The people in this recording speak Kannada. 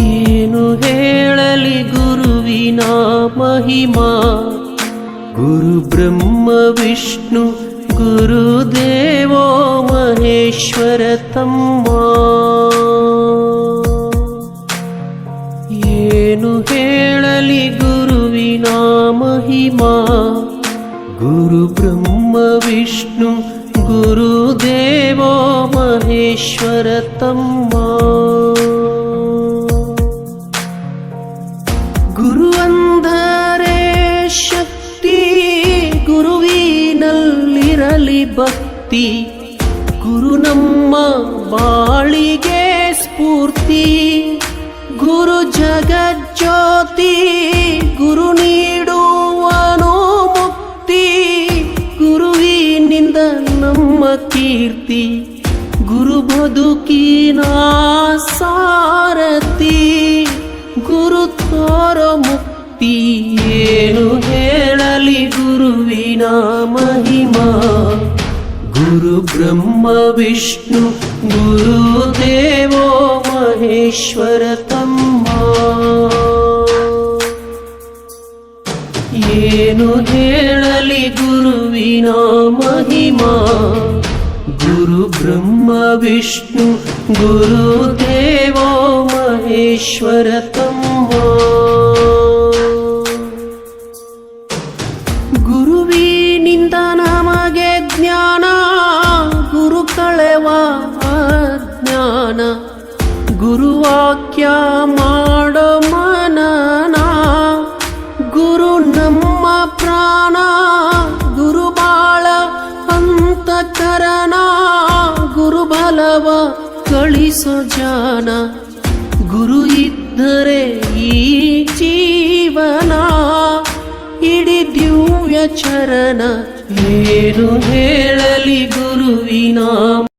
ಏನು ಹೇಳಲಿ ಗುರುವಿನ ಮಹಿಮಾ, ಗುರು ಬ್ರಹ್ಮ ವಿಷ್ಣು ಗುರುದೇವೋ ಮಹೇಶ್ವರ ತಮ್ಮ. ಏನು ಹೇಳಲಿ ಗುರುವಿನ ಮಹಿಮಾ, ಗುರು ಬ್ರಹ್ಮ ವಿಷ್ಣು ಗುರುದೇವೋ ಮಹೇಶ್ವರ ತಮ್ಮ. ಗುರು ಅಂದರೆ ಶಕ್ತಿ, ಗುರುವಿನಲ್ಲಿರಲಿ ಭಕ್ತಿ, ಗುರು ನಮ್ಮ ಬಾಳಿಗೆ ಸ್ಫೂರ್ತಿ. ಗುರು ಜಗಜ್ಯೋತಿ, ಗುರು ನೀಡುವನು ಮುಕ್ತಿ, ಗುರುವಿನಿಂದ ನಮ್ಮ ಕೀರ್ತಿ, ಗುರು ಬದುಕಿನ ಸಾರಥಿ, ಗುರು ತೋರೋ ಮುಕ್ತಿ. ಏನು ಹೇಳಲಿ ಗುರುವಿನ ಮಹಿಮಾ, ಗುರು ಬ್ರಹ್ಮ ವಿಷ್ಣು ಗುರುದೇವೋ ಮಹೇಶ್ವರ ತಮ್ಮ. ಏನು ಹೇಳಲಿ ಗುರುವಿನ ಮಹಿಮಾ, ಗುರು ಬ್ರಹ್ಮ ವಿಷ್ಣು ಗುರುದೇವೋ ಮಹೇಶ್ವರ ತಮ್ಮ. ಗುರುವಿನಿಂದ ನಮಗೆ ಜ್ಞಾನ, ಗುರು ಕಳೆವ ಅಜ್ಞಾನ, ಗುರುವಾಕ್ಯ ಮಾಡೋ ಮನನ, ಗುರು ನಮ್ಮ ಪ್ರಾಣ, ಗುರು ಬಾಳ ಅಂತಃಕರಣ, ಗುರು ಬಲವ ಗಳಿಸೋ ಜಾನ, ಗುರು ಇದ್ದರೆ ಈ ಜೀವನ, ಇಡೀ ದಿವ್ಯ ಚರಣ. ಏನು ಹೇಳಲಿ ಗುರುವಿನ